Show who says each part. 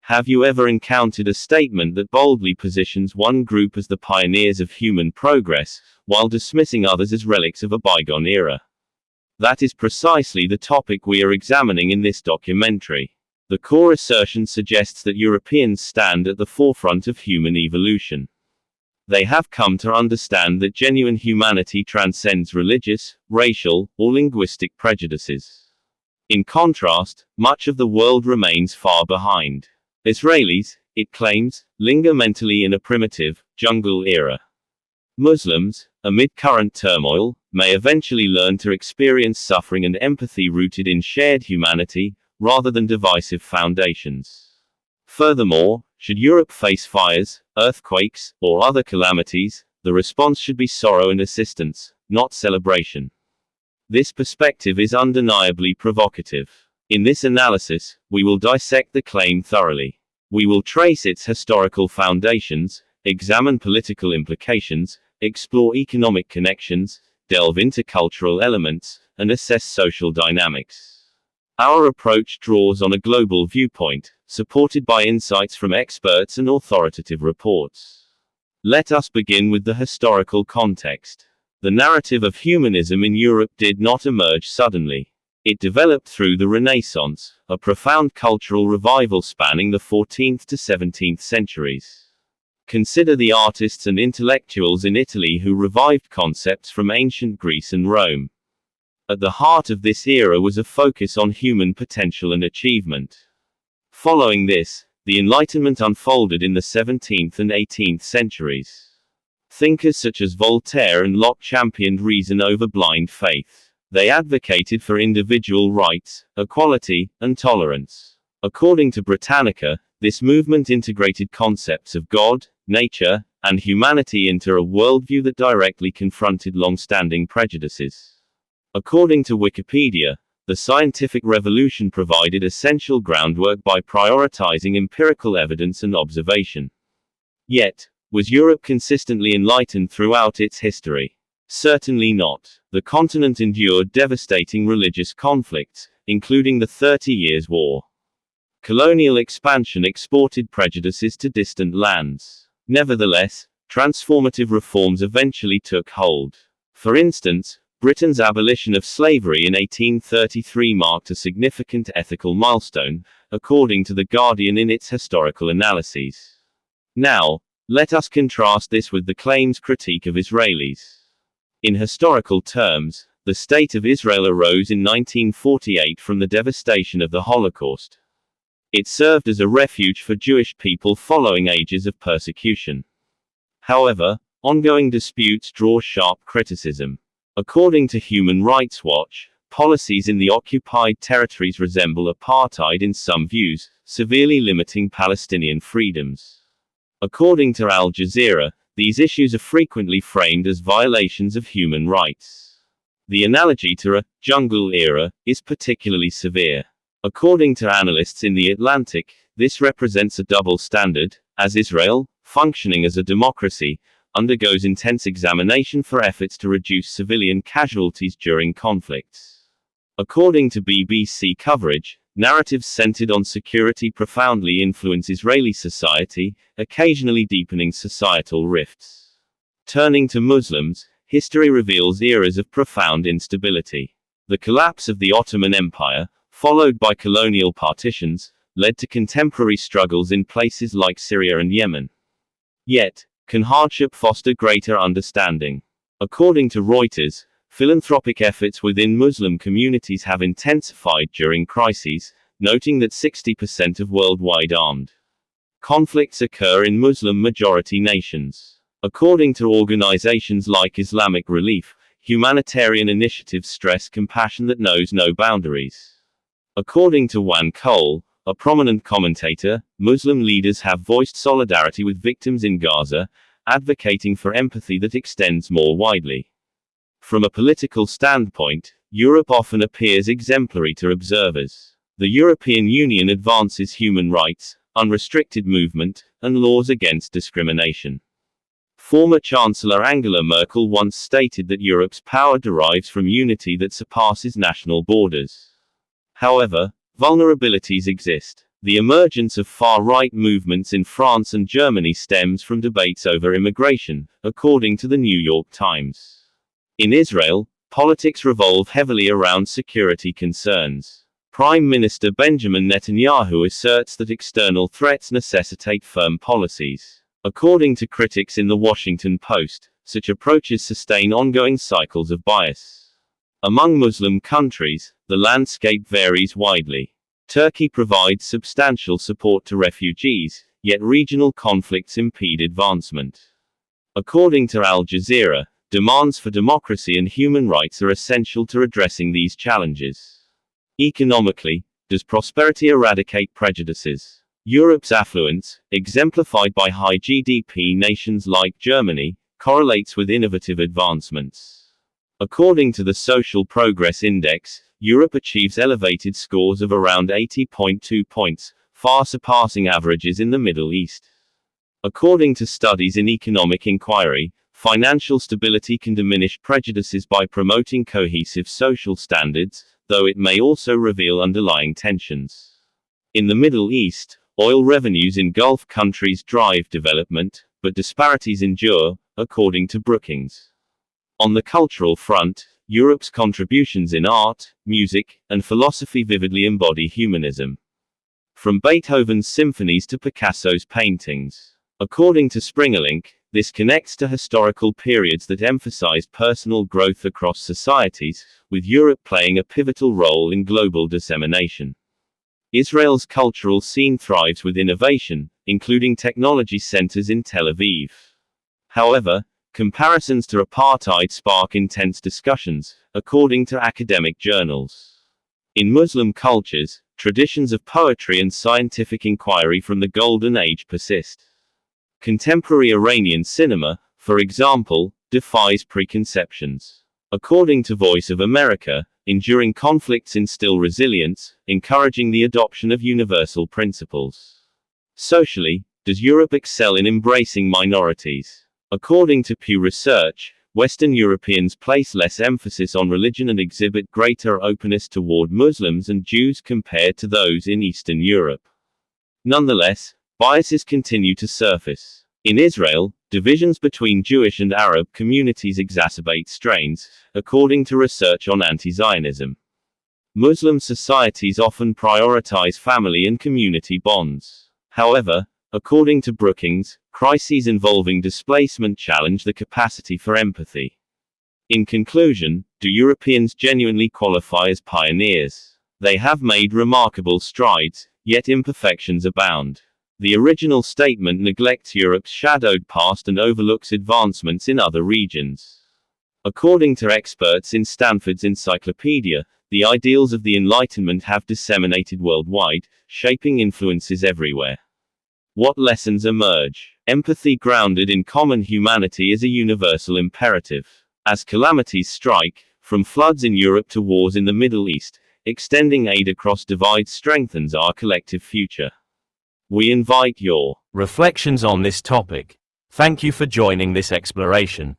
Speaker 1: Have you ever encountered a statement that boldly positions one group as the pioneers of human progress, while dismissing others as relics of a bygone era? That is precisely the topic we are examining in this documentary. The core assertion suggests that Europeans stand at the forefront of human evolution. They have come to understand that genuine humanity transcends religious, racial, or linguistic prejudices. In contrast, much of the world remains far behind. Israelis, it claims, linger mentally in a primitive, jungle era. Muslims, amid current turmoil, may eventually learn to experience suffering and empathy rooted in shared humanity, rather than divisive foundations. Furthermore, should Europe face fires, earthquakes, or other calamities, the response should be sorrow and assistance, not celebration. This perspective is undeniably provocative. In this analysis, we will dissect the claim thoroughly. We will trace its historical foundations, examine political implications, explore economic connections, delve into cultural elements, and assess social dynamics. Our approach draws on a global viewpoint, supported by insights from experts and authoritative reports. Let us begin with the historical context. The narrative of humanism in Europe did not emerge suddenly. It developed through the Renaissance, a profound cultural revival spanning the 14th to 17th centuries. Consider the artists and intellectuals in Italy who revived concepts from ancient Greece and Rome. At the heart of this era was a focus on human potential and achievement. Following this, the Enlightenment unfolded in the 17th and 18th centuries. Thinkers such as Voltaire and Locke championed reason over blind faith. They advocated for individual rights, equality, and tolerance. According to Britannica, this movement integrated concepts of God, nature, and humanity into a worldview that directly confronted long-standing prejudices. According to Wikipedia, the scientific revolution provided essential groundwork by prioritizing empirical evidence and observation. Yet, was Europe consistently enlightened throughout its history? Certainly not. The continent endured devastating religious conflicts, including the 30 Years' War. Colonial expansion exported prejudices to distant lands. Nevertheless, transformative reforms eventually took hold. For instance, Britain's abolition of slavery in 1833 marked a significant ethical milestone, according to The Guardian in its historical analyses. Now, let us contrast this with the claim's critique of Israelis. In historical terms, the State of Israel arose in 1948 from the devastation of the Holocaust. It served as a refuge for Jewish people following ages of persecution. However, ongoing disputes draw sharp criticism. According to Human Rights Watch, policies in the occupied territories resemble apartheid in some views, severely limiting Palestinian freedoms. According to Al Jazeera, these issues are frequently framed as violations of human rights. The analogy to a jungle era is particularly severe. According to analysts in The Atlantic, this represents a double standard, as Israel, functioning as a democracy, undergoes intense examination for efforts to reduce civilian casualties during conflicts. According to BBC coverage, narratives centered on security profoundly influence Israeli society, occasionally deepening societal rifts. Turning to Muslims, history reveals eras of profound instability. The collapse of the Ottoman Empire, followed by colonial partitions, led to contemporary struggles in places like Syria and Yemen. Yet, can hardship foster greater understanding? According to Reuters, philanthropic efforts within Muslim communities have intensified during crises, noting that 60% of worldwide armed conflicts occur in Muslim-majority nations. According to organizations like Islamic Relief, humanitarian initiatives stress compassion that knows no boundaries. According to Wan Cole, a prominent commentator, Muslim leaders have voiced solidarity with victims in Gaza, advocating for empathy that extends more widely. From a political standpoint, Europe often appears exemplary to observers. The European Union advances human rights, unrestricted movement, and laws against discrimination. Former Chancellor Angela Merkel once stated that Europe's power derives from unity that surpasses national borders. However, vulnerabilities exist. The emergence of far-right movements in France and Germany stems from debates over immigration, according to the New York Times. In Israel, politics revolve heavily around security concerns. Prime Minister Benjamin Netanyahu asserts that external threats necessitate firm policies. According to critics in The Washington Post, such approaches sustain ongoing cycles of bias. Among Muslim countries, the landscape varies widely. Turkey provides substantial support to refugees, yet regional conflicts impede advancement. According to Al Jazeera, demands for democracy and human rights are essential to addressing these challenges. Economically, does prosperity eradicate prejudices? Europe's affluence, exemplified by high GDP nations like Germany, correlates with innovative advancements. According to the Social Progress Index, Europe achieves elevated scores of around 80.2 points, far surpassing averages in the Middle East. According to studies in economic inquiry, financial stability can diminish prejudices by promoting cohesive social standards, though it may also reveal underlying tensions. In the Middle East, oil revenues in Gulf countries drive development, but disparities endure, according to Brookings. On the cultural front, Europe's contributions in art, music, and philosophy vividly embody humanism. From Beethoven's symphonies to Picasso's paintings. According to Springerlink, this connects to historical periods that emphasize personal growth across societies, with Europe playing a pivotal role in global dissemination. Israel's cultural scene thrives with innovation, including technology centers in Tel Aviv. However, comparisons to apartheid spark intense discussions, according to academic journals. In Muslim cultures, traditions of poetry and scientific inquiry from the Golden Age persist. Contemporary Iranian cinema, for example, defies preconceptions. According to Voice of America, enduring conflicts instill resilience, encouraging the adoption of universal principles. Socially, does Europe excel in embracing minorities? According to Pew Research, Western Europeans place less emphasis on religion and exhibit greater openness toward Muslims and Jews compared to those in Eastern Europe. Nonetheless, biases continue to surface. In Israel, divisions between Jewish and Arab communities exacerbate strains, according to research on anti-Zionism. Muslim societies often prioritize family and community bonds. However, according to Brookings, crises involving displacement challenge the capacity for empathy. In conclusion, do Europeans genuinely qualify as pioneers? They have made remarkable strides, yet imperfections abound. The original statement neglects Europe's shadowed past and overlooks advancements in other regions. According to experts in Stanford's Encyclopedia, the ideals of the Enlightenment have disseminated worldwide, shaping influences everywhere. What lessons emerge? Empathy grounded in common humanity is a universal imperative. As calamities strike, from floods in Europe to wars in the Middle East, extending aid across divides strengthens our collective future. We invite your reflections on this topic. Thank you for joining this exploration.